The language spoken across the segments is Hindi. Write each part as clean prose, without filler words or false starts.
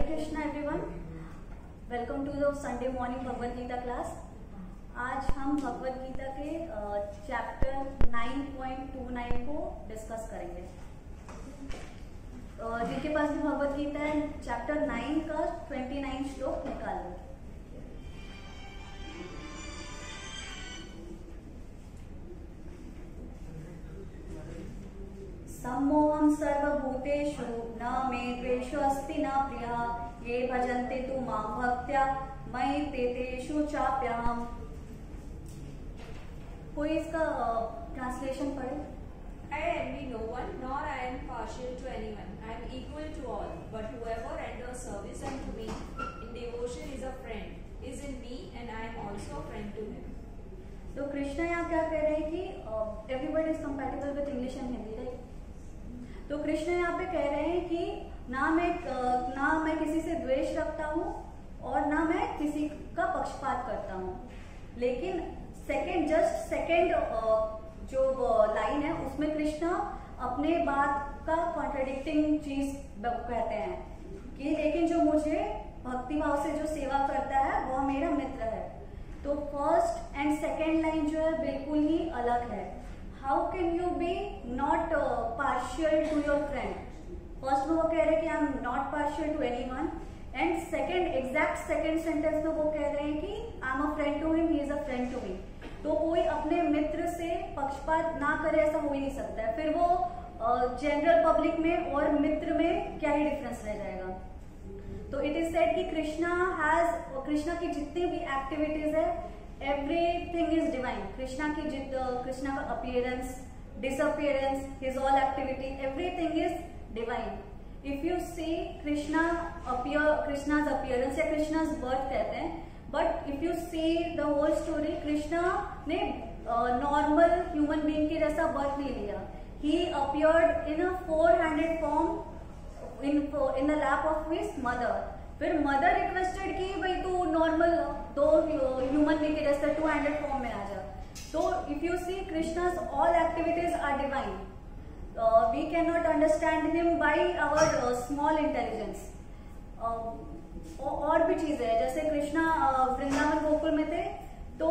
Krishna everyone, welcome to the Sunday morning Bhagavad Gita class. आज हम भगवद गीता के चैप्टर 9.29 को डिस्कस करेंगे। जिनके पास भी भगवद गीता है, चैप्टर 9 का 29 श्लोक निकाल लो। सम्मोहं सर्वभूतेषु न मे द्वेषो अस्ति न प्रियः ये भजन्ते तु मां भक्त्या मयि ते तेषु चाप्यहम्। कोई इसका ट्रांसलेशन पढ़े? I envy no one, nor I am partial to anyone. I am equal to all. But whoever renders service unto me in devotion is a friend, is in me, and I am also a friend to him. तो कृष्णा यहाँ क्या कह रहे हैं कि everybody is compatible with English and Hindi, right? तो कृष्ण यहाँ पे कह रहे हैं कि ना मैं किसी से द्वेष रखता हूँ और ना मैं किसी का पक्षपात करता हूँ, लेकिन जस्ट सेकेंड जो लाइन है उसमें कृष्ण अपने बात का कॉन्ट्राडिक्टिंग चीज कहते हैं कि लेकिन जो मुझे भक्ति भाव से जो सेवा करता है वह मेरा मित्र है। तो फर्स्ट एंड सेकेंड लाइन जो है बिल्कुल ही अलग है। How can you be not partial to your friend? First में वो कह रहे हैं कि I am not partial to anyone, and exact second sentence में वो कह रहे हैं कि I am a friend to him, he is a friend to me. तो कोई अपने मित्र से पक्षपात ना करे ऐसा हो ही नहीं सकता है। फिर वो जनरल पब्लिक में और मित्र में क्या ही डिफरेंस रह जाएगा। तो इट इज सेड कि कृष्णा की जितनी भी एक्टिविटीज है एवरीथिंग इज डिवाइन। कृष्णा का appearance, disappearance, his all activity, everything is divine. If you see Krishna's appearance या कृष्णाज बर्थ कहते हैं, but if you see the whole story, Krishna ने नॉर्मल ह्यूमन बीइंग के जैसा बर्थ नहीं लिया। He appeared in a 4-handed form in the lap of his mother. फिर मदर रिक्वेस्टेड कि भाई तू नॉर्मल दो ह्यूमन बीइंग के जैसे 2-handed फॉर्म में आ जा। तो if you see Krishna's all activities are divine. We can not understand him by our small intelligence. और भी चीजें हैं, जैसे कृष्णा वृंदावन गोकुल में थे तो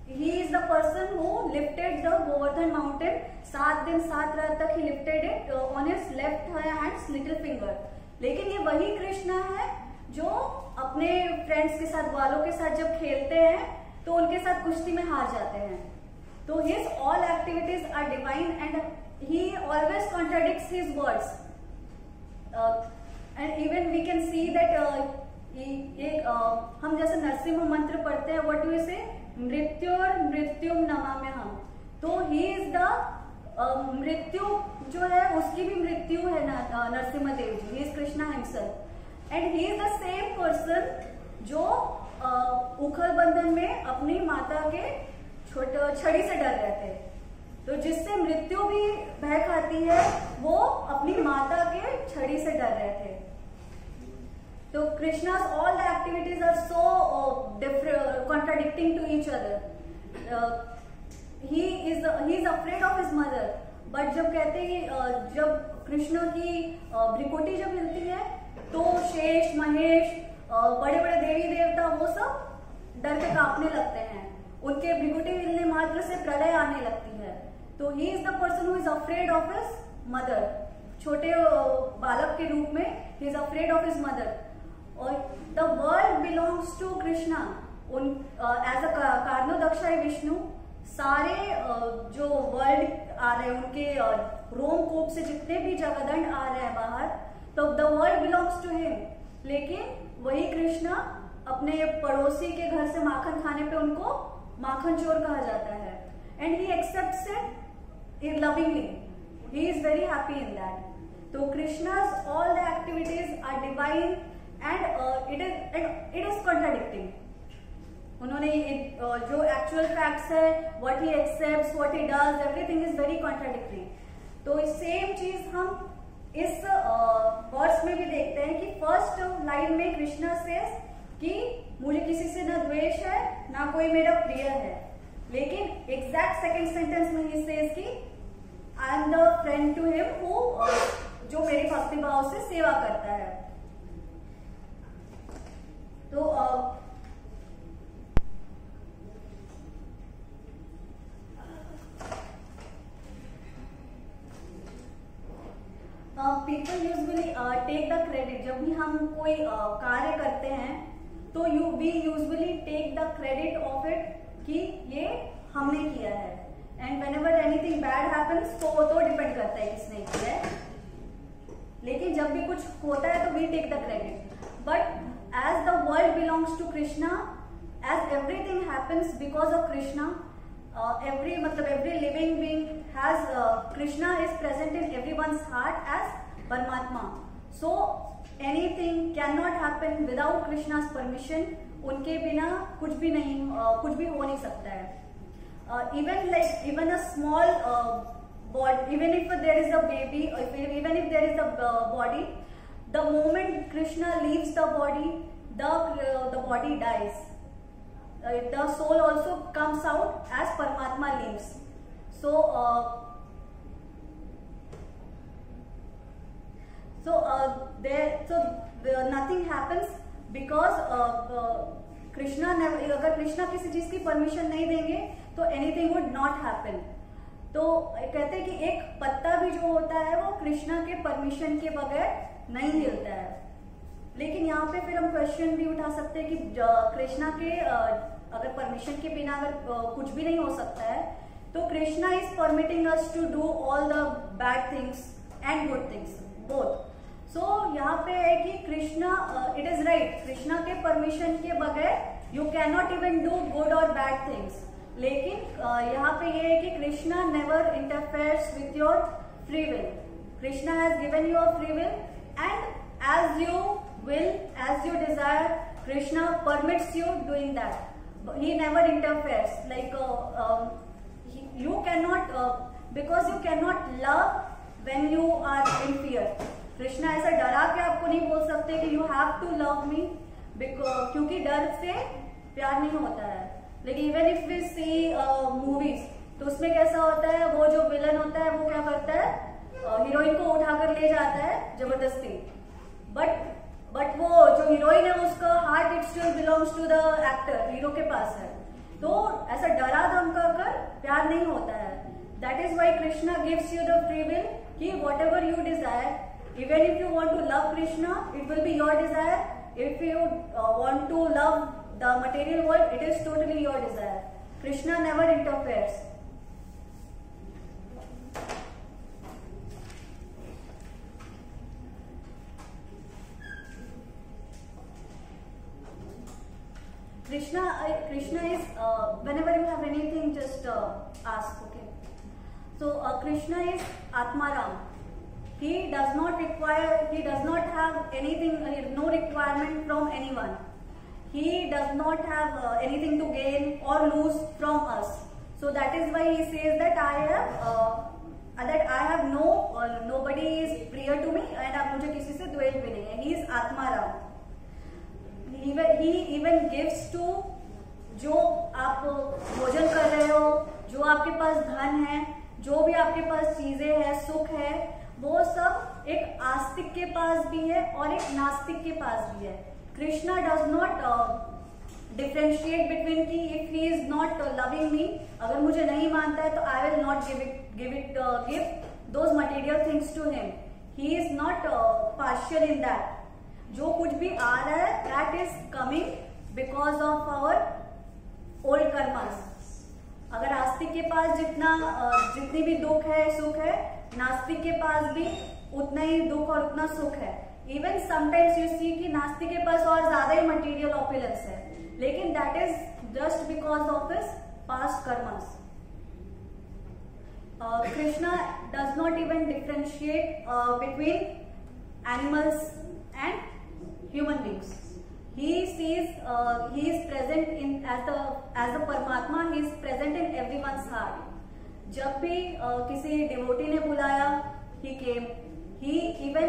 he is the person who lifted the Govardhan mountain. 7 दिन 7 रात तक ही lifted it on his left hands little finger. लेकिन ये वही कृष्णा है जो अपने फ्रेंड्स के साथ, बालों के साथ जब खेलते हैं तो उनके साथ कुश्ती में हार जाते हैं। तो his all activities are divine and he always contradicts his words. And even we can see that हम जैसे नरसिंह मंत्र पढ़ते हैं, व्हाट डू से मृत्युम नमाम्यहम्। तो ही इज द मृत्यु जो है उसकी भी मृत्यु है Narasimha Dev ji. He is Krishna himself and he is the same person जो उखल बंधन में अपनी माता के छड़ी से डर रहे थे। तो जिससे मृत्यु भी भय खाती है वो अपनी माता के छड़ी से डर रहे थे। तो कृष्णा's all the activities are so contradicting to each other. He is afraid of his mother. But जब कहते हैं जब कृष्ण की भ्रिकुटी जब हिलती है तो शेष, महेश, बड़े बड़े देवी देवता वो सब डर के कांपने लगते हैं। उनके भ्रिकुटी हिलने मात्र से प्रलय आने लगती है। तो he is the person who is afraid of his mother. छोटे बालक के रूप में he is afraid of his mother. और the world belongs to Krishna. As a Karanodakshayi Vishnu, सारे जो वर्ल्ड आ रहे हैं उनके रोमकूप से जितने भी जगदंड आ रहे हैं बाहर, तो the world belongs to him. लेकिन वही कृष्णा अपने पड़ोसी के घर से माखन खाने पे उनको माखन चोर कहा जाता है। And he accepts it lovingly. He is very happy in that. तो Krishna's all the activities are divine and it is contradicting. उन्होंने जो एक्चुअल फैक्ट्स है, what he accepts, what he does, everything is very contradictory. तो सेम चीज हम इस वर्स में भी देखते हैं कि फर्स्ट लाइन में कृष्णा सेज कि मुझे किसी से न द्वेष है ना कोई मेरा प्रिय है, लेकिन एग्जैक्ट सेकंड सेंटेंस में ही सेज कि I am the friend to him who जो मेरी भक्ति भाव से सेवा करता है। तो people usually take the credit, जब भी हम कोई कार्य करते हैं तो we usually take the credit of it कि ये हमने किया है, and whenever anything bad happens तो डिपेंड करता है किसने किया है, लेकिन जब भी कुछ होता है तो we take the credit. But as the world belongs to Krishna, as everything happens because of Krishna, every living being has Krishna is present in everyone's heart as Paramatma. So anything cannot happen without Krishna's permission. उनके बिना कुछ भी हो नहीं सकता है. Even a small body, even if there is a baby, even if there is a body, the moment Krishna leaves the body, the body dies. The soul also comes out as Paramatma leaves. So nothing happens because Krishna never, अगर कृष्णा किसी चीज की परमिशन नहीं देंगे तो anything would not happen. तो कहते हैं कि एक पत्ता भी जो होता है वो कृष्णा के परमिशन के बगैर नहीं हिलता है. लेकिन यहाँ पे फिर हम क्वेश्चन भी उठा सकते हैं कि कृष्णा के अगर परमिशन के बिना अगर कुछ भी नहीं हो सकता है तो Krishna is permitting us to do all the bad things and good things both. So यहाँ पे है कि Krishna, it is right, Krishna के परमिशन के बगैर you can not even do good और बैड थिंग्स. लेकिन यहाँ पे ये है कि Krishna never interferes with your free will. Krishna has given you a free will and as you will, as you desire, Krishna permits you doing that. He never interferes. Like you cannot, because you cannot love when you are in fear. Krishna ऐसा डरा के आपको नहीं बोल सकते कि you have to love me, because क्योंकि डर से प्यार नहीं होता है. लेकिन even if we see movies, तो उसमें कैसा होता है, वो जो विलन होता है वो क्या करता है, हीरोइन को उठाकर ले जाता है जबरदस्ती. बट वो जो हीरोइन है उसका heart it still belongs to the actor, hero के पास है. तो ऐसा डरा धमका कर प्यार नहीं होता है. That is why Krishna gives you the free will कि whatever you desire, even if you want to love Krishna it will be your desire. If you want to love the material world it is totally your desire. Krishna never interferes. Krishna is whenever you have anything, just ask. Okay. So Krishna is Atmaram. He does not have anything, no requirement from anyone. He does not have anything to gain or lose from us. So that is why he says that I have nobody is priya to me and अब मुझे किसी से द्वेष भी नहीं है. He is Atmaram. He even gives to, जो आप भोजन कर रहे हो, जो आपके पास धन है, जो भी आपके पास चीजें हैं, सुख है, वो सब एक आस्तिक के पास भी है और एक नास्तिक के पास भी है. Krishna does not differentiate between कि if he is not loving me, अगर मुझे नहीं मानता है तो I will not give those material things to him. He is not partial in that. जो कुछ भी आ रहा है that is coming because of our old karmas. अगर आस्तिक के पास जितनी भी दुख है, सुख है, नास्तिक के पास भी उतना ही दुख और उतना सुख है. इवन समटाइम्स यू सी कि नास्तिक के पास और ज्यादा ही मटेरियल ऑपुलेंस है, लेकिन that is just because of his past karmas. Krishna does not even differentiate between animals and human beings. He sees, he is present in as the Paramatma. He is present in everyone's heart. जब भी किसी डिवोटी ने बुलाया, he came. He even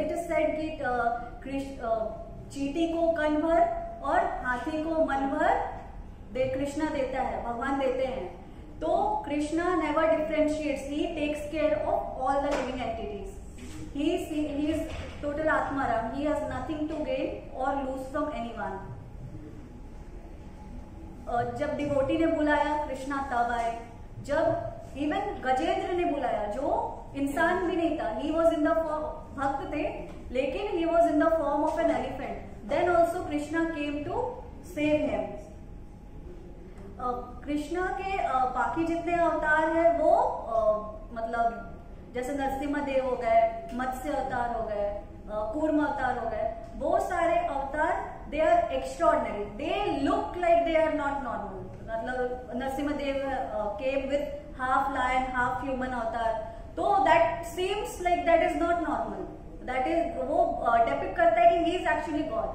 it is said कि चींटी को कण भर और हाथी को मन भर कृष्णा देता है, भगवान देते हैं. तो Krishna never differentiates. He takes care of all the living entities. He is totally little Atmaram, he has nothing to gain or lose from anyone. जब डिवोटी ने बुलाया कृष्णा तब आए, जब इवन गजेंद्र ने बुलाया जो इंसान भी नहीं था, he was in the form, भक्त थे लेकिन he was in the form of an elephant, then also Krishna came to save him. Krishna के बाकी जितने अवतार है वो मतलब जैसे नरसिम्हा देव हो गए, मत्स्य अवतार हो गए, कूर्म अवतार हो गए, वो सारे avatar they are extraordinary, they look like they are not normal. मतलब Narasimha Dev came with half lion half human avatar, तो that seems like that is not normal, that is वो डिपिक्ट करता है कि he is actually god.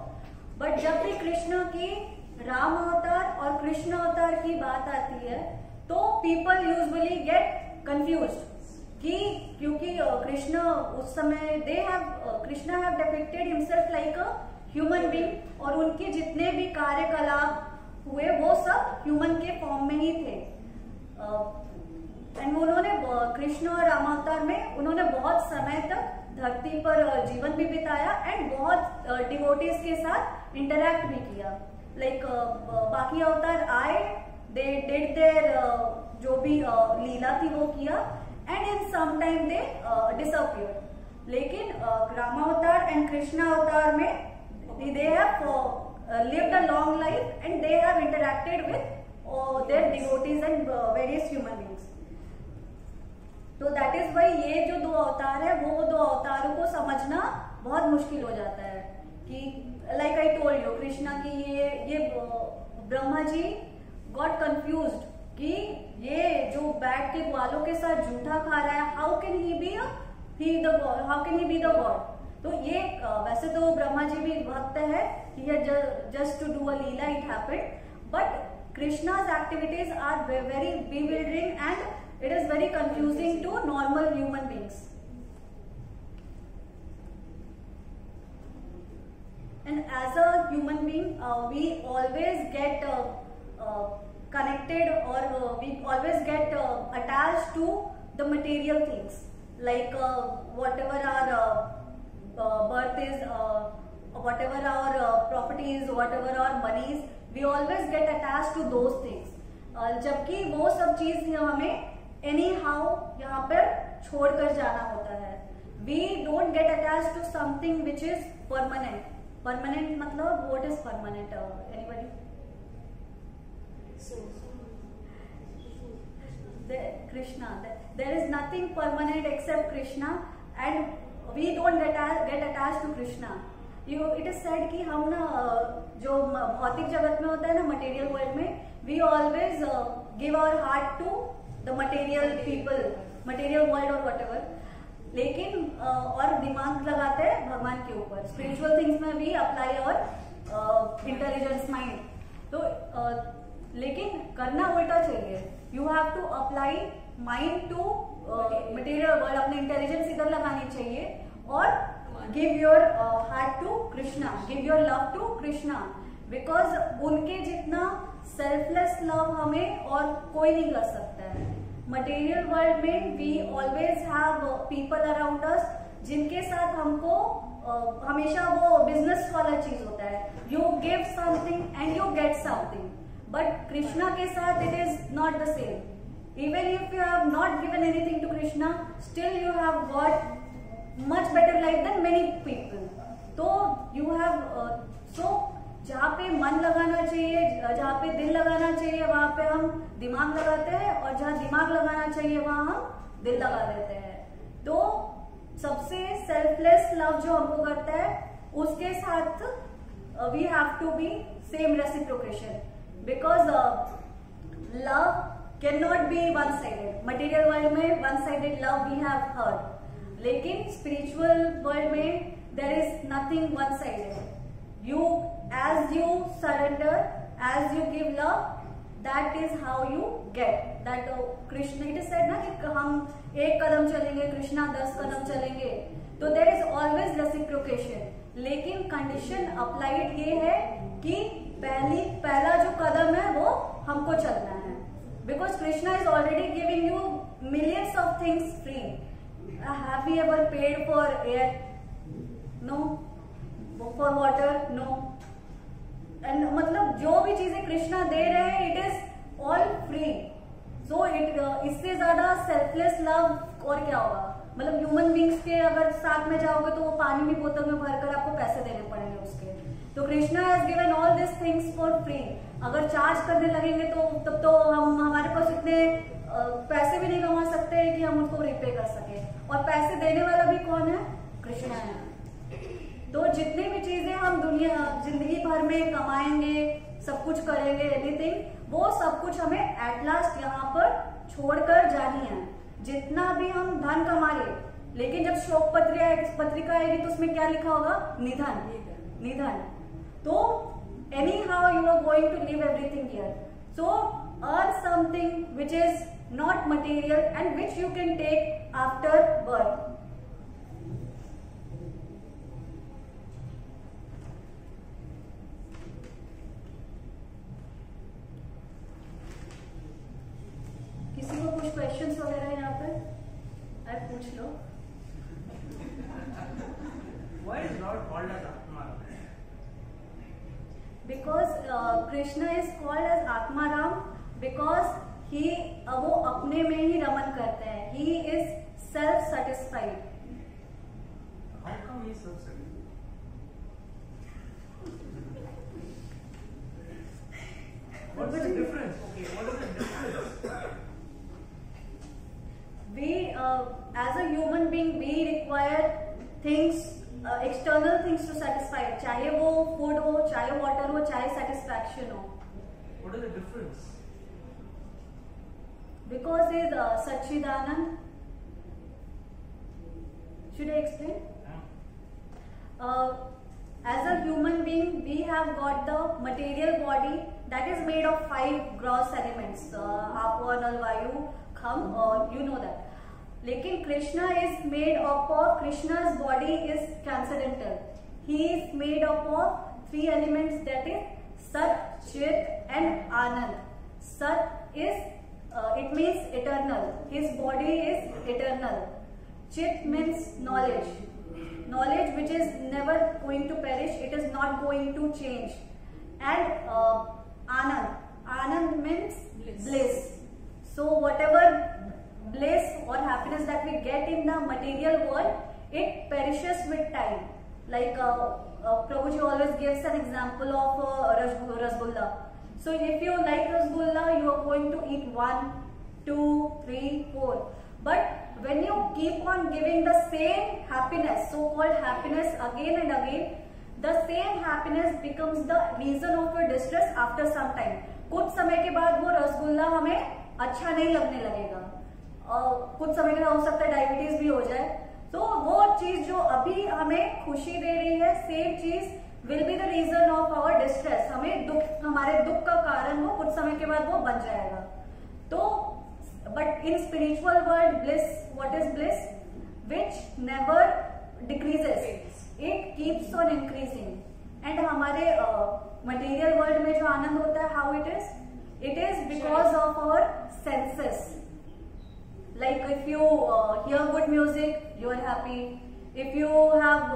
But जब भी कृष्ण की राम अवतार और कृष्ण अवतार की बात आती है तो पीपल यूजुअली गेट कंफ्यूज्ड कि क्योंकि कृष्ण उस समय Krishna have depicted himself like a human being और उनके जितने भी कार्यकलाप हुए वो सब ह्यूमन के फॉर्म में ही थे. एंड उन्होंने कृष्ण और रामावतार में उन्होंने बहुत समय तक धरती पर जीवन भी बिताया एंड बहुत डिवोटीज के साथ इंटरैक्ट भी किया. लाइक बाकी अवतार आए, दे डिड देयर जो भी लीला थी वो किया and in some time they disappear. लेकिन रामावतार एंड कृष्णा अवतार में they have lived a long life and they have interacted with their devotees and various human beings. तो that is why ये जो दो अवतार है वो दो अवतारों को समझना बहुत मुश्किल हो जाता है कि like I told you Krishna की ये ब्रह्मा जी got confused कि ये जो बैठ के ग्वालों के साथ जूठा खा रहा है, how can he be the god, how can he be the god. तो ये वैसे तो ब्रह्मा जी भी भक्त है, he had just to do a Leela, it happened, but Krishna's activities are very bewildering and it is very confusing to normal human beings. And as a human being, we always get connected or we always get attached to the material things, like whatever our birth is, whatever our properties, whatever our monies, we always get attached to those things. जबकि वो सब चीज हमें एनी हाउ यहाँ पर छोड़कर जाना होता है. We don't get attached to something which is permanent. Permanent मतलब what is permanent? Anybody? Krishna. There is nothing permanent except Krishna, and we don't get attached to Krishna. It is said कि हम ना जो भौतिक जगत में होता है ना, मटेरियल वर्ल्ड में, we always give our heart to the material people, material world or whatever. लेकिन और दिमाग लगाते हैं भगवान के ऊपर. स्पिरिचुअल थिंग्स में भी अप्लाई और इंटेलिजेंस माइंड. तो लेकिन करना उल्टा चाहिए. You have to apply mind to material world. अपने इंटेलिजेंस इधर लगानी चाहिए और give your heart to Krishna, give your love to Krishna, because उनके जितना सेल्फलेस लव हमें और कोई नहीं कर सकता है. मटेरियल वर्ल्ड में we always have people around us जिनके साथ हमको हमेशा वो बिजनेस वाला चीज होता है. You give something and you get something. But Krishna के साथ it is not the same. Even if you have not given anything to Krishna, still you have got much better life than many people. तो you have जहाँ पे मन लगाना चाहिए, जहाँ पे दिल लगाना चाहिए, वहाँ पे हम दिमाग लगाते हैं, और जहाँ दिमाग लगाना चाहिए वहाँ हम दिल लगा देते हैं. तो सबसे सेल्फलेस लव जो हमको करता है उसके साथ we have to be same reciprocation, because love cannot be one-sided. Material world में one-sided love we have heard, लेकिन spiritual world में there is nothing one-sided. As you surrender, as you give love, that is how you get. That Krishna, it is said ना कि हम एक कदम चलेंगे, कृष्णा 10 कदम चलेंगे. तो there is always reciprocation. लेकिन कंडीशन अप्लाइड ये है कि पहला जो कदम है वो हमको चलना है. Because Krishna is already giving you millions of things free. Have you ever paid for air? No, for water no. And मतलब जो भी चीजें कृष्णा दे रहे हैं it is all free. So इससे ज्यादा सेल्फलेस लव और क्या होगा? मतलब ह्यूमन बींग्स के अगर साथ में जाओगे तो वो पानी की बोतल में भरकर आपको पैसे देने पड़ेंगे उसके। तो Krishna has given all this things for free. अगर चार्ज करने लगेंगे तो तब तो हम हमारे पास इतने पैसे भी नहीं कमा सकते कि हम उसको रिपे कर सके। और पैसे देने वाला भी कौन है? कृष्णा है। तो जितनी भी चीजें हम जिंदगी भर में कमाएंगे, सब कुछ करेंगे, एनीथिंग, वो सब कुछ हमें एट लास्ट यहाँ पर छोड़कर जानी है। जितना भी हम धन कमा ले, लेकिन जब शोक पत्रिका आएगी तो उसमें क्या लिखा होगा? निधन, निधन। तो anyhow you are going to leave everything here. So earn something which is not material and which you can take after birth. किसी को कुछ क्वेश्चंस वगैरह यहाँ पे आप पूछ लो। Why is Lord called as Atma? Because Krishna is called as Atma Ram because he वो अपने में ही रमन करते हैं। He is self satisfied. How come he is self-satisfied? What's the difference? Okay, what is the difference? We as a human being we require things, external things to satisfy. चाहे वो food हो, चाहे water हो, चाहे satisfaction हो। What is the difference? Because he is Satchidanand. Should I explain? As a human being, we have got the material body that is made of 5 gross elements: Apo, Nal, Vayu, Kham, you know that. लेकिन Krishna is made up of, Krishna's body is transcendental. He is made up of 3 elements, that is Sat, Chit and Anand. Sat is it means eternal. His body is eternal. Chit means knowledge. Knowledge which is never going to perish. It is not going to change. And Anand. Anand means bliss. So whatever bliss or happiness that we get in the material world, it perishes with time. Like Prabhuji always gives an example of Rasgulla. So if you like Rasgulla, you are going to eat 1, 2, 3, 4. But when you keep on giving the same happiness, so-called happiness again and again, the same happiness becomes the reason of your distress after some time. कुछ समय के बाद वो रसगुल्ला हमें अच्छा नहीं लगने लगेगा। कुछ समय के बाद हो सकता है डायबिटीज भी हो जाए। तो वो चीज जो अभी हमें खुशी दे रही है, सेम चीज will be the reason of our distress. हमें दुख, हमारे दुख का कारण वो कुछ समय के बाद वो बन जाएगा। तो but in spiritual world bliss, what is bliss? Which never decreases, it keeps on increasing. And हमारे मटेरियल वर्ल्ड में जो आनंद होता है, how it is? It is because of our senses. Like if you hear good music, you are happy. If you have,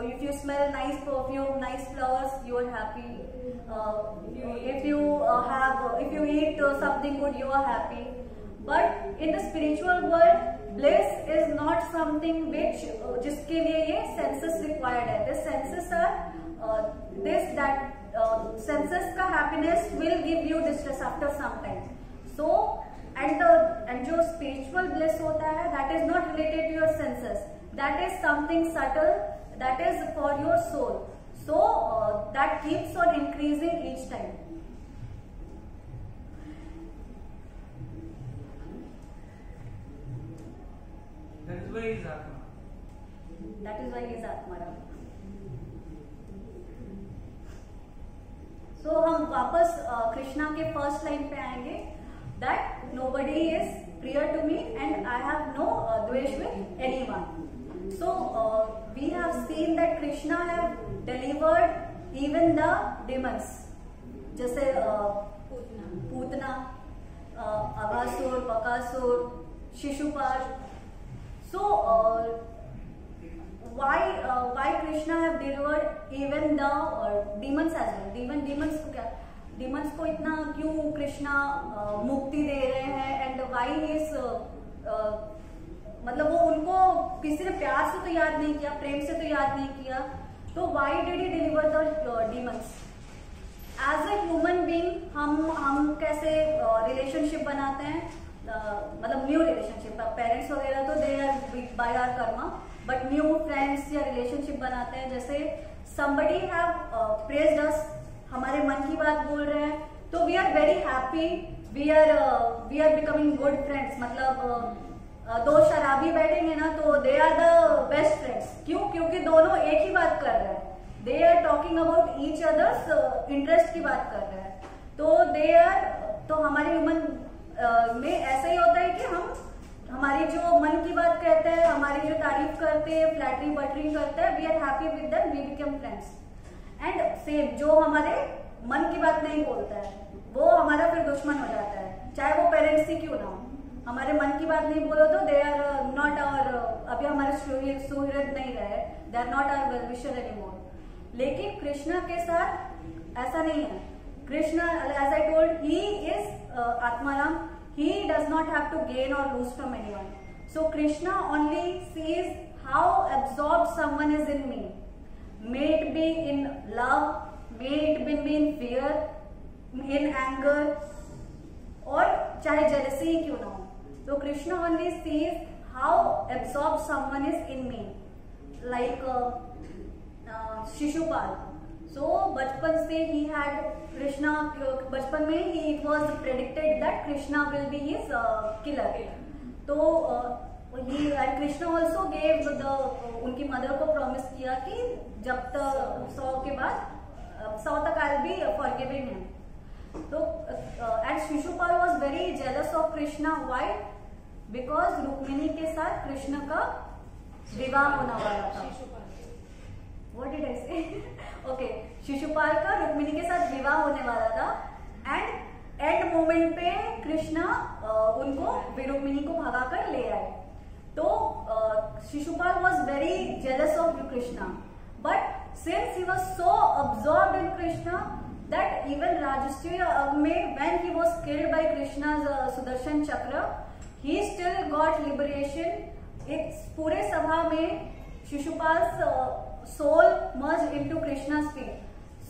if you smell nice perfume, nice flowers, you are happy. If you if you eat something good, you are happy. But in the spiritual world, bliss is not something which जिसके लिए ये senses required है. The senses are senses का happiness will give you distress after some time. So and जो spiritual bliss होता है, that is not related to your senses. That is something subtle. That is for your soul. So that keeps on increasing each time. That is why he is Atma. That is why he is Atma. So हम वापस कृष्णा के फर्स्ट लाइन पे आएंगे. That nobody is prior to me and I have no dvesh with anyone. So we have seen that Krishna have delivered even the demons, जैसे Putana, Aghasura, Bakasura, Shishupal. So why Krishna have delivered even the demons as well. Demons को क्या, डीमंस को इतना क्यों कृष्णा मुक्ति दे रहे हैं, एंड व्हाई इज मतलब वो उनको किसी ने प्यार से तो याद नहीं किया, प्रेम से तो याद नहीं किया, तो why did he deliver the demons. As a human being हम कैसे रिलेशनशिप बनाते हैं, मतलब न्यू रिलेशनशिप, पेरेंट्स वगैरह तो they are by our karma, but new friends या रिलेशनशिप बनाते हैं। जैसे somebody have praised us, हमारे मन की बात बोल रहे हैं, तो we are very happy, we are becoming good friends। मतलब दो शराबी बैठेंगे ना तो they are the best friends. क्यों? क्योंकि दोनों एक ही बात कर रहे हैं, they are talking about each other's interest की बात कर रहे हैं, तो दे आर, तो हमारे ह्यूमन में ऐसा ही होता है कि हम हमारी जो मन की बात कहते हैं, हमारी जो तारीफ करते हैं, फ्लैटरी बटरिंग करते हैं, we are happy with them, we become friends. And same जो हमारे मन की बात नहीं बोलता है वो हमारा फिर दुश्मन हो जाता है, चाहे वो पेरेंट्स ही क्यों ना हो। हमारे मन की बात नहीं बोलो तो दे आर नॉट आवर, अभी हमारे सुहृद नहीं रहे, they are not our well wisher anymore. लेकिन कृष्णा के साथ ऐसा नहीं है। Krishna, as I told, he is Atmaram, he does not have to gain or lose from anyone. So Krishna only sees how absorbed someone is in me, may it be in love, may it be in fear, in anger, or चाहे jealousy ही क्यों ना हो। So Krishna only sees how absorbed someone is in me, like Shishupal. So बचपन से he had कृष्णा, बचपन में ही it was predicted that Krishna will be his killer। तो कृष्णा also gave उनकी मदर को प्रॉमिस किया कि जब तक 100 के बाद 100 तक I'll be forgiving him। तो and Shishupal was very jealous of Krishna। Why? Because Rukmini के साथ कृष्ण का विवाह होने वाला था। What did I say? Okay, Shishupal का रुक्मिणी के साथ विवाह होने वाला था, एंड एंड मोमेंट पे कृष्णा उनको रुक्मिणी को भगाकर ले आए। तो Shishupal was very jealous of Krishna, but since he was so absorbed in Krishna that even राजस्व में when he was killed by Krishna's Sudarshan chakra, he still got liberation. इस पूरे सभा में Shishupal soul merged into Krishna's feet.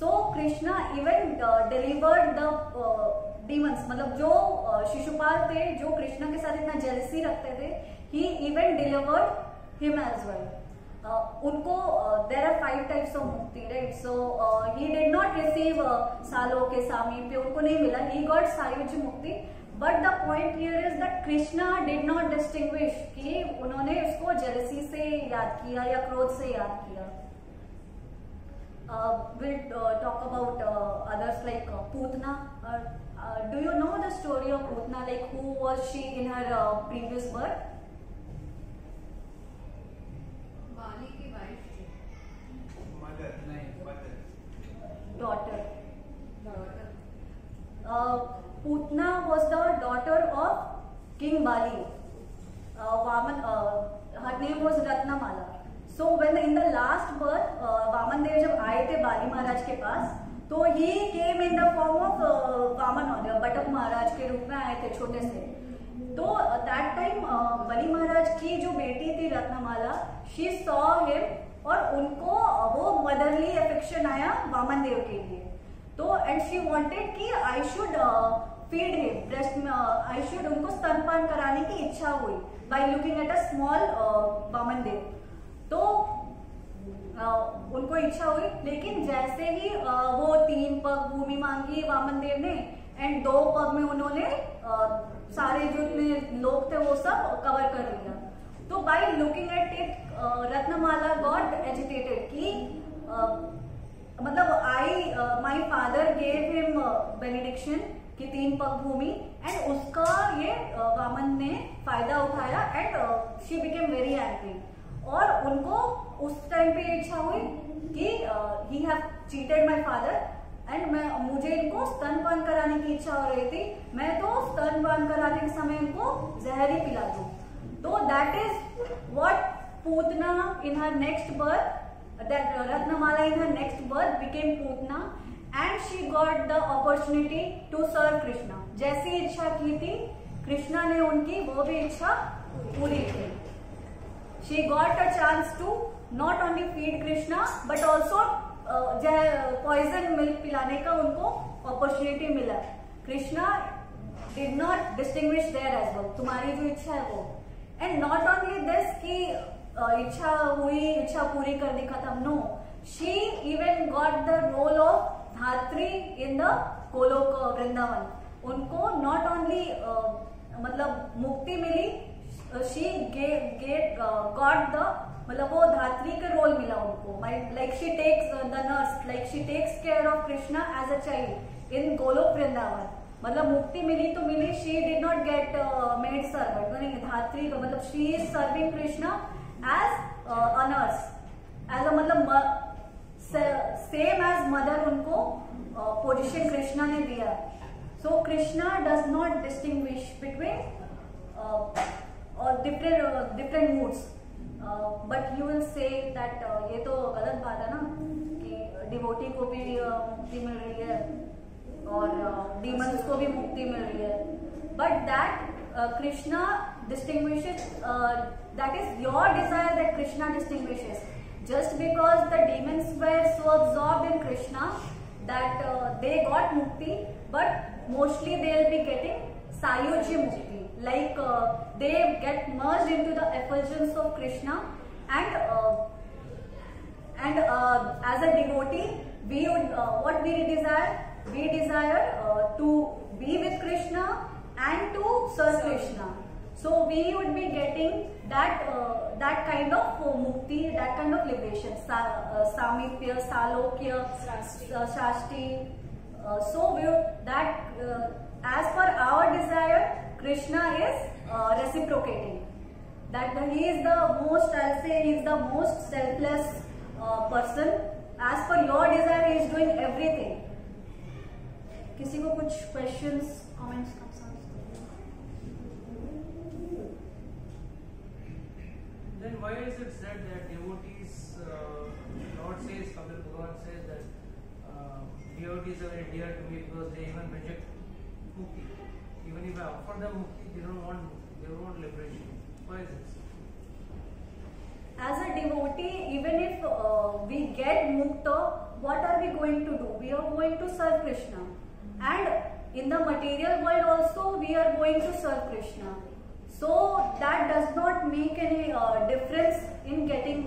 So Krishna even delivered the demons। मतलब जो शिशुपाल थे, जो कृष्णा के साथ इतना जेलसी रखते थे, he even delivered him as well। उनको there are 5 types of मुक्ति, right? So he did not receive सालों के सामीप्य, उनको नहीं मिला, he got सायुज्य मुक्ति। But the point here is that Krishna did not distinguish कि उन्होंने उसको जेलसी से याद किया या क्रोध से याद किया। We'll talk about others like Putna। Do you know the story of Putna? Like who was she in her previous birth? बाली की वाइफ थी, Mother, नहीं, mother. Daughter। Daughter. Putna was the daughter of King Bali। Vaman, her name was Ratnamala। So when in the last birth, Vaman Dev जब आए थे बाली महाराज के पास, तो he came in the form of Vaman और बटक महाराज के रूप में आए थे छोटे से। तो that time बली महाराज की जो बेटी थी रत्नमाला, she saw him और उनको वो मदरली अफेक्शन आया वामन देव के लिए। तो and she wanted कि I should feed him, breast में I should उनको स्तनपान कराने की इच्छा हुई by looking at a small Vaman देव। तो उनको इच्छा हुई, लेकिन जैसे ही वो 3 पग भूमि मांगी वामन देव ने, एंड 2 पग में उन्होंने सारे जो लोग थे वो सब कवर कर लिया। तो by looking at it Ratnamala got agitated कि मतलब my father gave him benediction कि 3 पग भूमि, एंड उसका ये वामन ने फायदा उठाया, and she became very angry. और उनको उस टाइम पे इच्छा हुई कि he have cheated my father, and मुझे इनको स्तनपान कराने की इच्छा हो रही थी, मैं तो स्तनपान कराने के समय इनको जहर ही पिला दूं। तो that is what Putana in her next birth that Ratnamala in her next birth became Putna and she got the opportunity to serve Krishna. जैसी इच्छा की थी कृष्णा ने उनकी वो भी इच्छा पूरी की. She got a chance to not only feed Krishna but also poison milk पिलाने का उनको opportunity मिला. Krishna did not distinguish there as well. तुम्हारी जो इच्छा है वो. And not only this कि इच्छा हुई, इच्छा पूरी कर दी, खत्म. No, she even got the role of धात्री in the गोलोक वृंदावन. उनको not only मतलब मुक्ति मिली, she got the मतलब वो धात्री का रोल मिला उनको. Like she takes the nurse, like she takes care of Krishna as a child in Golok Vrindavan. मतलब मुक्ति मिली तो मिली. She did not get maid servant, नहीं धात्री का मतलब she is serving Krishna as a nurse, as a मतलब सेम एज मदर उनको पोजीशन कृष्णा ने दिया. So Krishna does not distinguish between और different moods. But you will say that ये तो गलत बात है ना कि डिवोटी को भी मुक्ति मिल रही है और डीमंस को भी मुक्ति मिल रही है. But that Krishna distinguishes, that is your desire that Krishna distinguishes. Just because the demons were so absorbed in Krishna that they got mukti, but mostly they will be getting sayujya mukti. Like they get merged into the effulgence of Krishna, and as a devotee, we would what we desire. We desire to be with Krishna and to serve Krishna. So we would be getting that kind of mukti, that kind of liberation, samipya, salokya, shasti. So as per our desire, Krishna is reciprocating. That he is the most, I'll say, he is the most selfless person. As per your desire, he is doing everything. किसी को कुछ questions, comments, concerns? Then why is it said that devotees, Lord says, Kabir Bhagavan says that devotees are very dear to me because they even reject mukti. Even if I offer them mukti, they don't want liberation. Why is this? As a devotee, even if we get mukta, what are we going to do? We are going to serve Krishna. And in the material world also, we are going to serve Krishna. So that does not make any difference in getting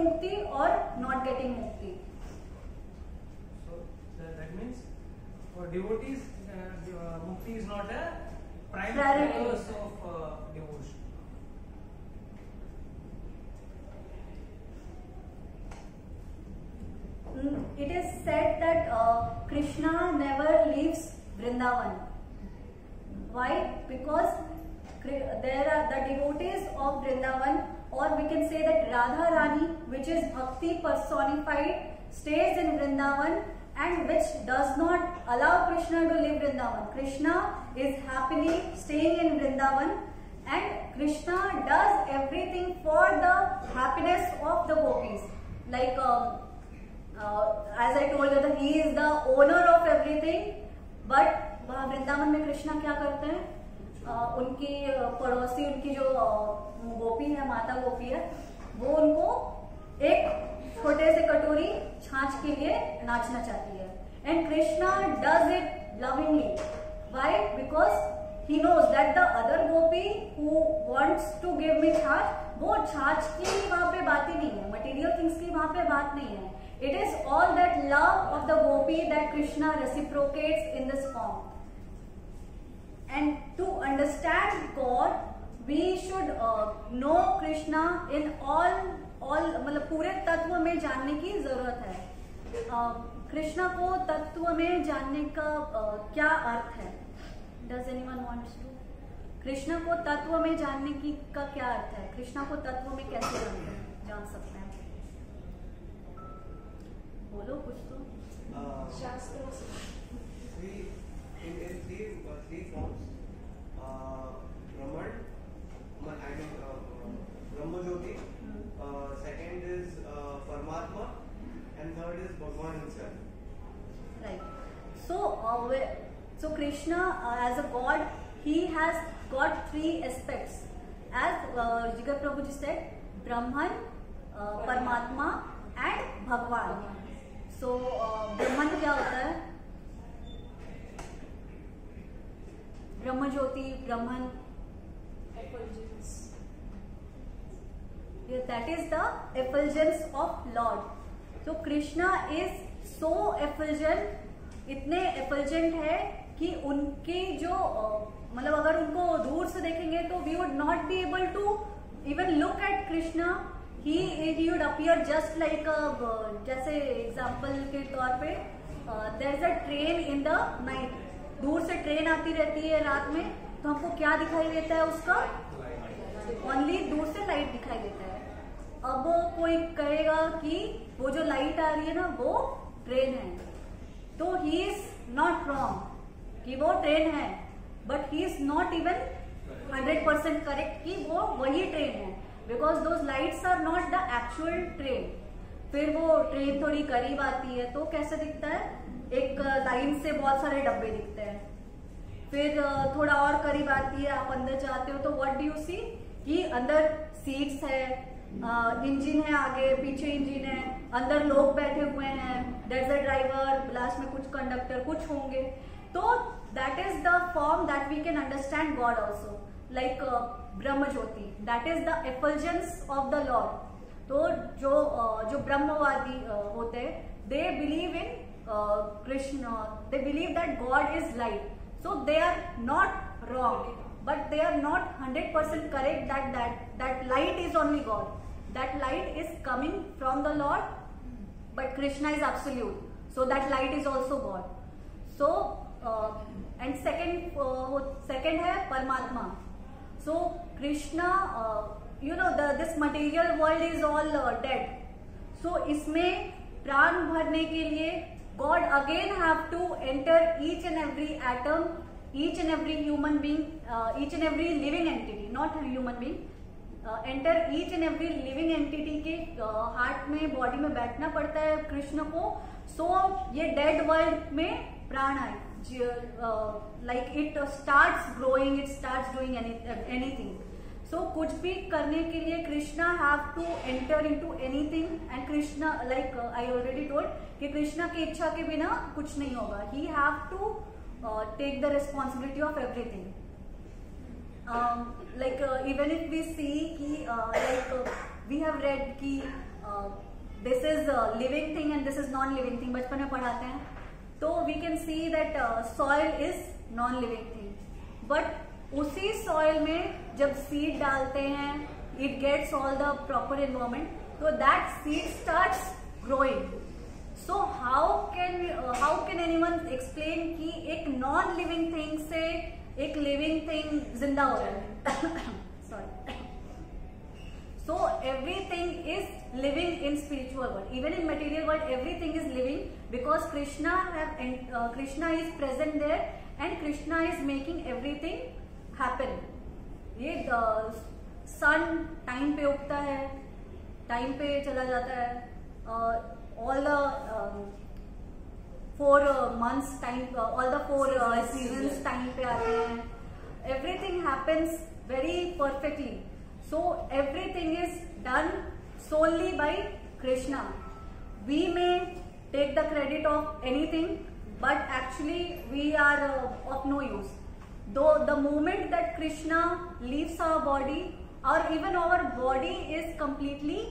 mukti or not getting mukti. So that means for devotees, mukti is not a primary purpose of devotion. It is said that Krishna never leaves Vrindavan. Why? Because there are the devotees of Vrindavan, or we can say that Radha Rani, which is Bhakti personified, stays in Vrindavan and which does not allow Krishna to leave Vrindavan. Krishna is happily staying in Vrindavan and Krishna does everything for the happiness of the gopis. Like as I told you that he is the owner of everything, but Vrindavan में कृष्णा क्या करते हैं? उनकी पड़ोसी, उनकी जो गोपी है, माता गोपी है, वो उनको एक छोटे से कटोरी छाछ के लिए नाचना चाहती है. And Krishna does it lovingly. Why? Because he knows that the other gopi who wants to give me छाछ, वो छाछ की वहां पे बात ही नहीं है, मटेरियल थिंग्स की वहां पे बात नहीं है. It is all that love of the gopi that Krishna reciprocates in this form. And to understand God, we should know Krishna in all मतलब पूरे तत्व में जानने की जरूरत है. कृष्णा को तत्व में जानने का क्या अर्थ है? Does anyone wants to? Krishna को तत्व में जानने की का क्या अर्थ है? कृष्णा को तत्व में कैसे जान सकते हैं? बोलो कुछ तो. शास्त्रों से. In three forms, Brahman, I mean Brahma Jyoti. Second is Paramatma, and third is Bhagwan himself. Right. So Krishna as a god, he has got three aspects. As Jigar Prabhuji said, Brahman, Paramatma and Bhagwan. So Brahman क्या होता है? ब्रह्म ज्योति, ब्रह्मन. That is the effulgence of Lord. So Krishna is so effulgent, इतने effulgent है कि उनकी जो मतलब अगर उनको दूर से देखेंगे तो we would not be able to even look at Krishna. He would appear just like a जैसे एग्जाम्पल के तौर पे there is a train in the night. दूर से ट्रेन आती रहती है रात में, तो हमको क्या दिखाई देता है उसका? ओनली दूर से लाइट दिखाई देता है. अब कोई कहेगा कि वो जो लाइट आ रही है ना वो ट्रेन है, तो ही इज नॉट रॉन्ग कि वो ट्रेन है, but he is not even 100% correct कि वो वही ट्रेन है, because those lights are not the actual train. फिर वो ट्रेन थोड़ी करीब आती है तो कैसे दिखता है? एक लाइन से बहुत सारे डब्बे दिखते हैं. फिर थोड़ा और करीब आती है, आप अंदर जाते हो तो व्हाट डू यू सी कि अंदर सीट्स है, इंजन है, आगे पीछे इंजन है, अंदर लोग बैठे हुए हैं, there is a driver, last में कुछ कंडक्टर कुछ होंगे. तो that is the form that we can understand god also, like Brahma jyoti, that is the effulgence of the lord. तो जो ब्रह्मवादी होते हैं, they believe in Krishna, they believe that God is light, so they are not wrong, but they are not 100% correct that light is only God. That light is coming from the Lord, but Krishna is absolute, so that light is also God. So and second है Paramatma. So Krishna, this material world is all dead. So इसमें प्राण भरने के लिए God again have to enter each and every atom, each and every human being, each and every living entity, not a human being, enter each and every living entity के हार्ट में, बॉडी में बैठना पड़ता है कृष्ण को. सो ये डेड वर्ल्ड में प्राण आए, like it starts growing, it starts doing anything. So कुछ भी करने के लिए Krishna have to enter into anything, and Krishna, like I already told कि कृष्णा की इच्छा के बिना कुछ नहीं होगा. He have to take the responsibility of everything. Like even if we see कि लाइक वी हैव रेड कि this is living thing and this is non living thing. बचपन में पढ़ाते हैं तो we can see that soil is non living thing, but उसी सॉइल में जब सीड डालते हैं, it gets all the proper environment, तो that seed starts growing. So how can anyone explain कि एक नॉन लिविंग थिंग से एक लिविंग थिंग जिंदा हो रहा है? Sorry. So everything is living in spiritual world, even in material world everything is living, because Krishna is present there and Krishna is making everything happen. ये सन टाइम पे उगता है, टाइम पे चला जाता है, all the 4 months time, all the 4 seasons time पे आते हैं. Everything happens very perfectly. So everything is done solely by Krishna. We may take the credit of anything, but actually we are of no use. Though the moment that Krishna leaves our body, or even our body is completely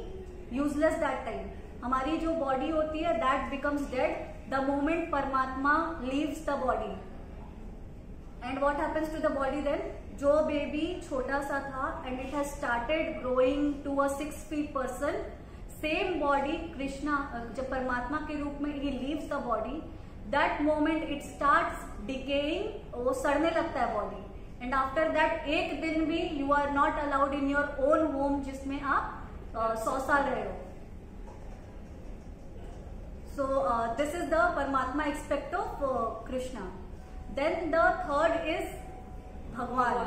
useless that time. हमारी जो body होती है that becomes dead the moment Paramatma leaves the body. And what happens to the body then? जो बेबी छोटा सा था and it has started growing to a 6 feet person, same body Krishna जब परमात्मा के रूप में he leaves the body, that moment it starts decaying, वो सड़ने लगता है body, and after that एक दिन भी you are not allowed in your own home जिसमें आप 100 साल रहे हो. So this is the Paramatma aspect of Krishna. Then the third is Bhagwan,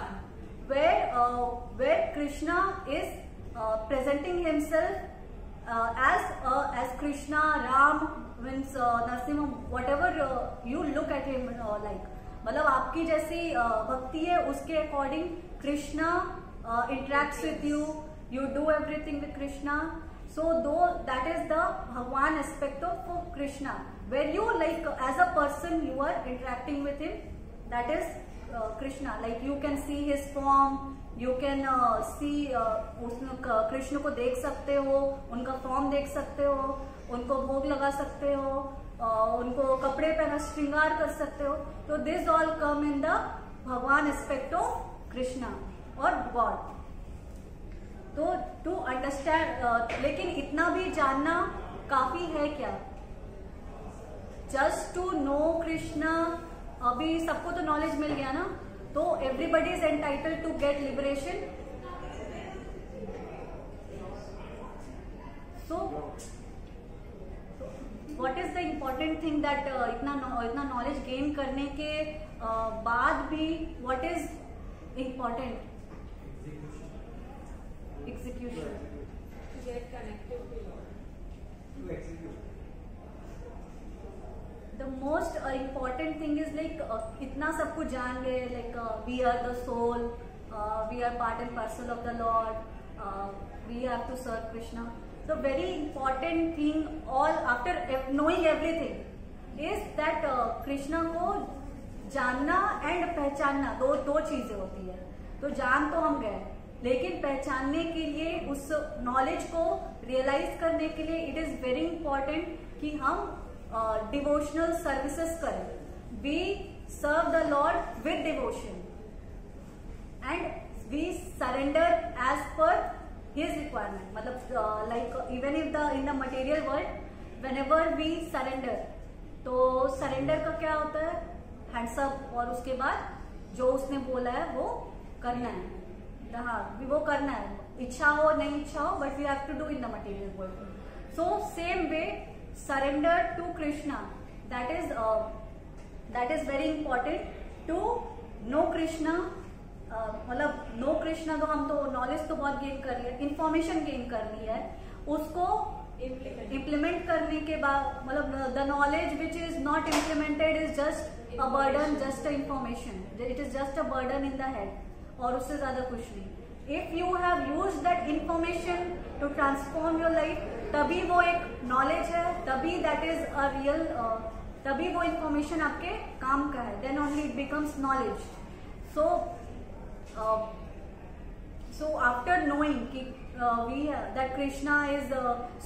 where Krishna is presenting himself as Krishna, Ram means Narasimha, whatever you look at him like, मतलब आपकी जैसी भक्ति है उसके according Krishna interacts with you, you do everything with Krishna. So though that is the Bhagwan aspect of Krishna, where you like as a person you are interacting with him, that is Krishna. Like you can see his form, you can see उसमें कृष्ण को देख सकते हो, उनका फॉर्म देख सकते हो, उनको भोग लगा सकते हो, उनको कपड़े पहना श्रृंगार कर सकते हो. तो this all come in the भगवान एस्पेक्ट ऑफ कृष्णा और गॉड. तो टू अंडरस्टैंड, लेकिन इतना भी जानना काफी है क्या? जस्ट टू नो कृष्णा, अभी सबको तो नॉलेज मिल गया ना, तो everybody is entitled to get liberation. So what is the important thing that इतना नॉलेज गेन करने के बाद भी what is important? Execution. To get connected to Lord. To execute. The most important thing is like इतना सब कुछ जान गए, like we are the soul, we are part and parcel of the Lord, we have to serve Krishna. The very important thing all after knowing everything is that Krishna को जानना and पहचानना दो चीजें होती है. तो जान तो हम गए, लेकिन पहचानने के लिए उस नॉलेज को रियलाइज करने के लिए इट इज वेरी इंपॉर्टेंट कि हम डिवोशनल सर्विसेज करें. We serve the lord with devotion and we surrender as per his requirement. मतलब like even in the material world whenever we surrender, तो सरेंडर का क्या होता है? हैंड्स अप, और उसके बाद जो उसने बोला है वो करना है. हाँ, वो करना है, इच्छा हो नहीं इच्छा हो, but we have to do in the material world. So same way surrender to Krishna, that is very important to know Krishna. मतलब नो कृष्णा तो हम तो नॉलेज तो बहुत गेन कर रही है, इंफॉर्मेशन गेन कर रही है, उसको इम्प्लीमेंट करने के बाद मतलब the knowledge which is not implemented is just a burden, just a information, it is just a burden in the head, और उससे ज्यादा कुछ नहीं. If you have use that information to transform your life, तभी वो एक नॉलेज है, तभी दैट इज अ रियल, तभी वो इंफॉर्मेशन आपके काम का है, then only it becomes knowledge. So after knowing कि we that Krishna is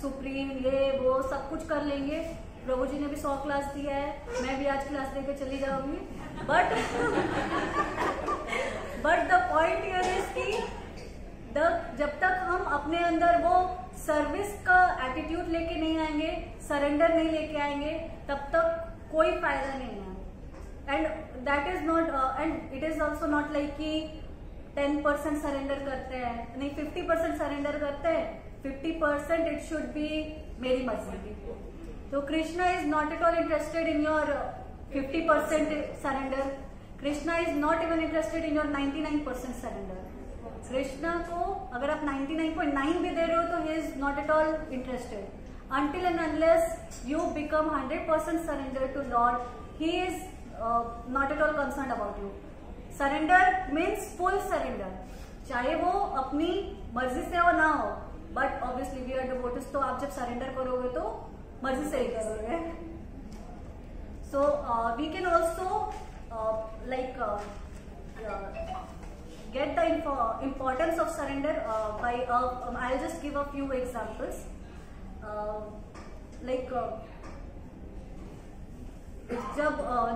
supreme, ये वो सब कुछ कर लेंगे. प्रभु जी ने भी 100 क्लास दिया है, मैं भी आज क्लास देकर चली जाऊंगी, but the point here is कि जब तक हम अपने अंदर वो सर्विस का एटीट्यूड लेके नहीं आएंगे, सरेंडर नहीं लेके आएंगे, तब तक कोई फायदा नहीं है. And that is not, and it is also not like कि 10% सरेंडर करते हैं, नहीं 50% सरेंडर करते हैं, 50% इट शुड बी मेरी मर्जी. तो Krishna is not at all interested in your 50% surrender. Krishna is not even interested in your 99% surrender. Krishna को अगर आप 99.9 भी दे रहे हो तो he is not at all interested. until and unless you become 100% surrender to Lord, He is not at all concerned about you. Surrender means full surrender. चाहे वो अपनी मर्जी से हो ना हो, but obviously we are devotees, तो आप जब सरेंडर करोगे तो मर्जी से ही करोगे. So we can also get the importance of surrender by I'll just give a few examples.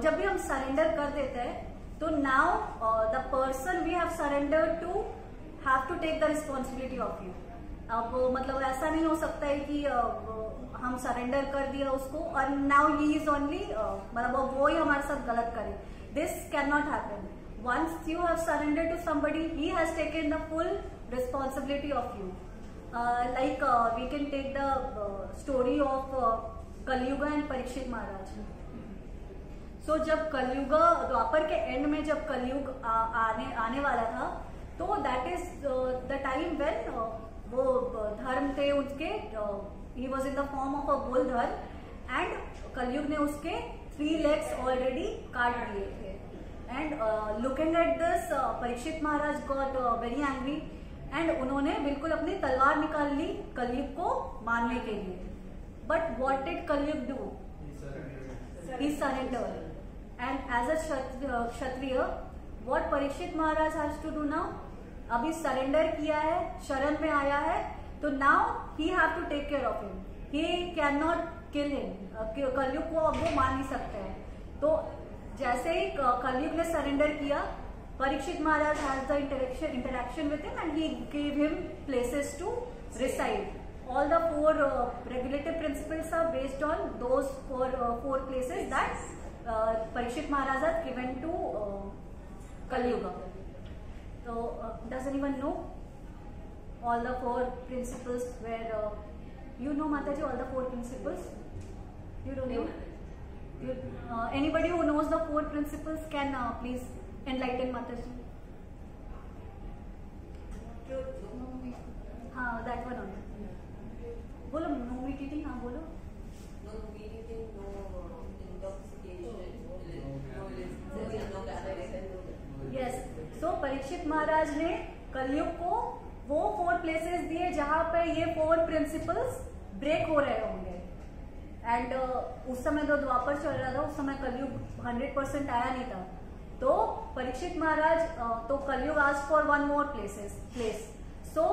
जब भी हम सरेंडर कर देते हैं तो now the person we have surrender to have to take the responsibility of you. अब मतलब ऐसा नहीं हो सकता है कि हम सरेंडर कर दिया उसको और नाउ ही इज ओनली मतलब वो ही हमारे साथ गलत करे. This can not happen. Once you have surrendered to somebody, he has taken the full responsibility of you. We can take the story of Kalyuga and Parikshit Maharaj. So जब कलयुगा द्वापर के एंड में जब कलयुग आने वाला था, तो that is the time when वो धर्म थे उनके he was in the form of a bull and कलयुग ने उसके 3 legs already काट दिए थे. And looking at this, Parikshit Maharaj got very angry and उन्होंने बिल्कुल अपनी तलवार निकाल ली कलयुग को मारने के लिए. But what did कलयुग do? He surrendered. And as a kshatriya, what Parikshit Maharaj has to do now? अभी सरेंडर किया है, शरण में आया है, तो now he have to take care of him. He can not kill him. Kalyug को अब वो मार नहीं सकते हैं. तो जैसे ही कलयुग ने सरेंडर किया, Parikshit Maharaj has the interaction with him and he give him places to reside. All the 4 regulative principles are based on those 4 places that Parikshit Maharaj has given to Kali-yuga. So, does anyone know all the 4 principles where you know, Mataji, all the 4 principles? You don't know? You, anybody who knows the 4 principles can please enlighten Mataji. हाँ, that one only. बोलो, no meat eating, हाँ बोलो. No meat eating, no intoxication, no gathering. Yes. So Parikshit महाराज ने कलयुग को वो 4 प्लेसेस दिए जहां पे ये 4 प्रिंसिपल्स ब्रेक हो रहे होंगे. एंड उस समय तो द्वापर चल रहा था, उस समय कलयुग 100% आया नहीं था. तो परीक्षित महाराज तो कलयुग asked for 1 more place. So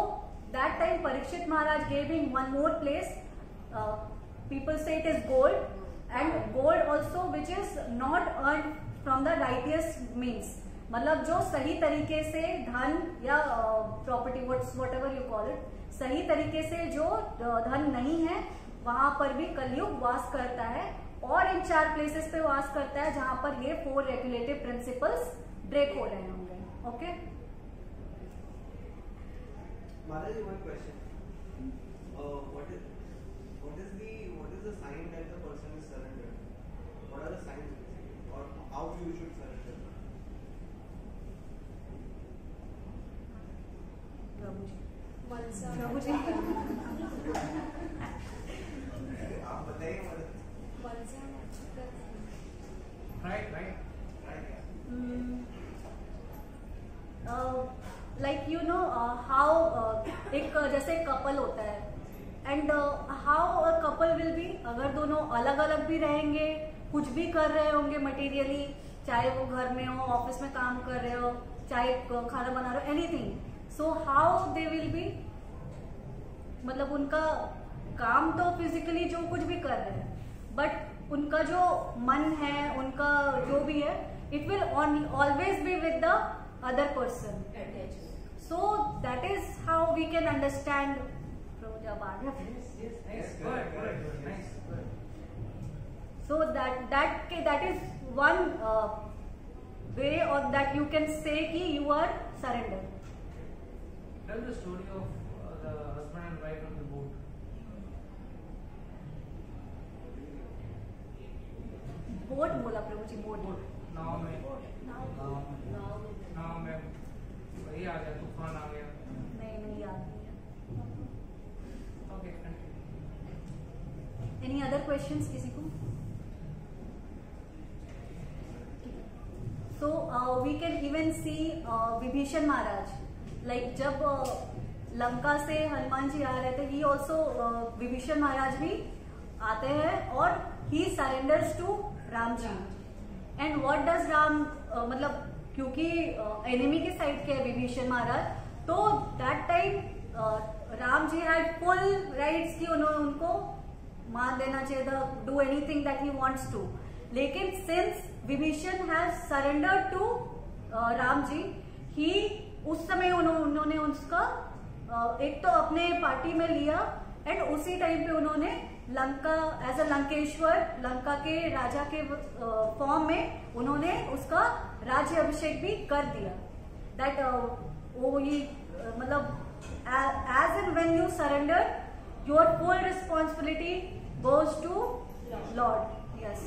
that time Parikshit Maharaj gave him 1 more place. People say it is gold, and gold also which is not earned from the righteous means. मतलब जो सही तरीके से धन या property whatever you call it, सही तरीके से जो धन नहीं है वहां पर भी कलयुग वास करता है, और इन 4 प्लेसेस पे वास करता है जहां पर ये 4 रेगुलेटिव प्रिंसिपल्स ब्रेक हो रहे होंगे. Okay. Mataji, one question. What is the sign that the person is surrendered? What are the signs basically, or how you should surrender? प्रभु जी आप बताइए. Right. Like you know how एक जैसे कपल होता है, and how a couple will be, अगर दोनों अलग अलग भी रहेंगे, कुछ भी कर रहे होंगे मटेरियली, चाहे वो घर में हो, ऑफिस में काम कर रहे हो, चाहे खाना बना रहे हो, anything. So how they will B, मतलब उनका काम तो फिजिकली जो कुछ भी कर रहे हैं, बट उनका जो मन है, उनका जो भी है, it will always be with the other person. So that is how we can understand. Yes, good. Nice. So that is one way of that you can say कि you are surrendered. Tell the story of the husband and wife on the boat. Boat बोला प्रभु जी, बोट. नाव में वही आ गया, तूफान आ गया. नहीं याद नहीं है. Okay, continue. Any other questions किसी को? So we can even see Vibhishan Maharaj, like जब लंका से हनुमान जी आ रहे थे, he also विभीषण महाराज भी आते हैं और he surrenders to Ram ji. And what does Ram, मतलब क्योंकि एनिमी के साइड के विभीषण महाराज, तो that time Ram ji had full rights कि उन्होंने उनको मार देना चाहिए था, do anything that he wants to. लेकिन since Vibhishan has surrendered to Ram ji, he उस समय उन्होंने उसका एक तो अपने पार्टी में लिया, एंड उसी टाइम पे उन्होंने लंका एज अ लंकेश्वर, लंका के राजा के फॉर्म में उन्होंने उसका राज्य अभिषेक भी कर दिया. दैट वो ही मतलब as and when you surrender, your full responsibility goes to lord. Yes.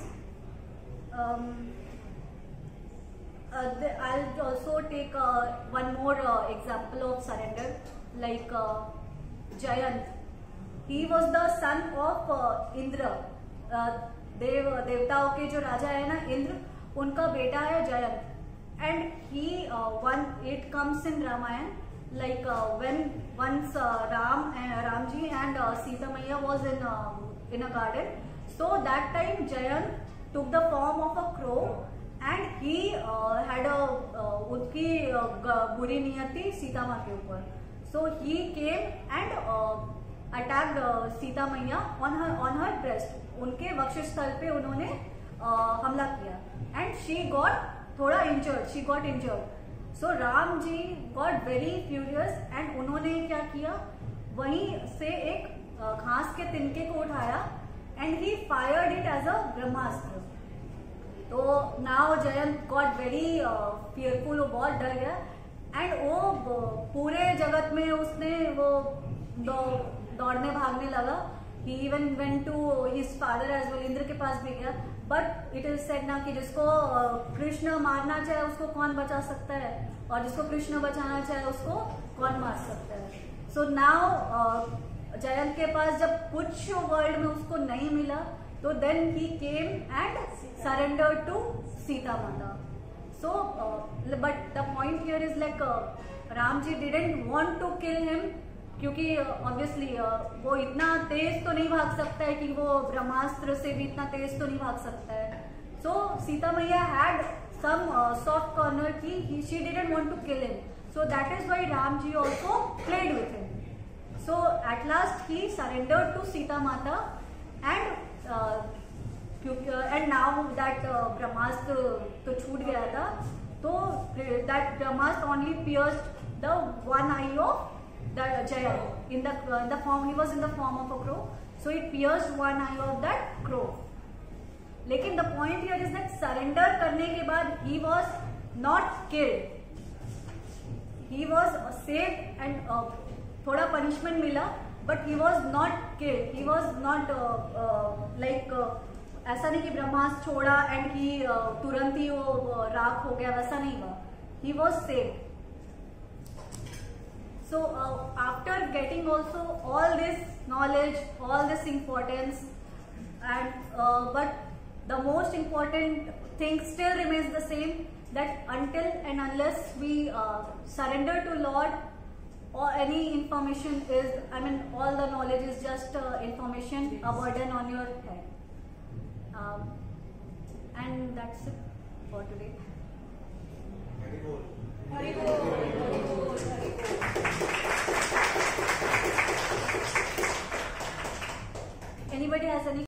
I'll also take one more example of surrender, like Jayant. he was the son of Indra, देवताओं के जो राजा है ना इंद्र, उनका बेटा है Jayant. And he it comes in Ramayana, like when once Ramji and Sita Maiya was in a garden. So that time Jayant took the form of a crow, and he had उसकी बुरी नियति सीता माँ के ऊपर. So he came and attacked Sita Maiya on her breast. उनके वक्षस्थल पे उन्होंने हमला किया, and she got थोड़ा injured, she got injured. So Ram ji got very furious, and उन्होंने क्या किया, वहीं से एक घास के तिनके को उठाया, and he fired it as a ब्रह्मास्त्र. तो now Jayant got very fearful, वो बहुत डर गया, and वो पूरे जगत में उसने वो दौड़ने भागने लगा. He even went to his father as well, Indra के पास भी गया. बट इट इज सेड ना कि जिसको कृष्ण मारना चाहे उसको कौन बचा सकता है, और जिसको कृष्ण बचाना चाहे उसको कौन मार सकता है. सो नाउ जयंत के पास जब कुछ वर्ल्ड में उसको नहीं मिला, तो then he came and surrender to Sita Mata. So but the point here is like Ram ji didn't want to kill him, क्योंकि ऑब्वियसली वो इतना तेज तो नहीं भाग सकता है कि वो ब्रह्मास्त्र से भी इतना तेज तो नहीं भाग सकता है. So Sita Maiya had some soft corner की she didn't want to kill him, so that is why Ram ji also played with him. So at last he surrendered to Sita Mata, and now that ब्रह्मास्त्र तो छूट गया था, तो that Brahmastra only pierced the one I of the Jayant in the form, he was in the form of a crow, so it pierced one eye of that crow. लेकिन the point here is that surrender करने के बाद he was not killed, he was saved and थोड़ा punishment मिला, but he was not killed, he was not like ऐसा नहीं कि ब्रह्मास्त्र छोड़ा and कि तुरंत ही वो राख हो गया, वैसा नहीं हुआ. He was saved. So after getting also all this knowledge, all this importance, and but the most important thing still remains the same, that until and unless we surrender to Lord, or any information is, I mean all the knowledge is just information, a burden on your head. And that's it for today. Very good. Hari Bol, Hari Bol, Hari Bol. Anybody has any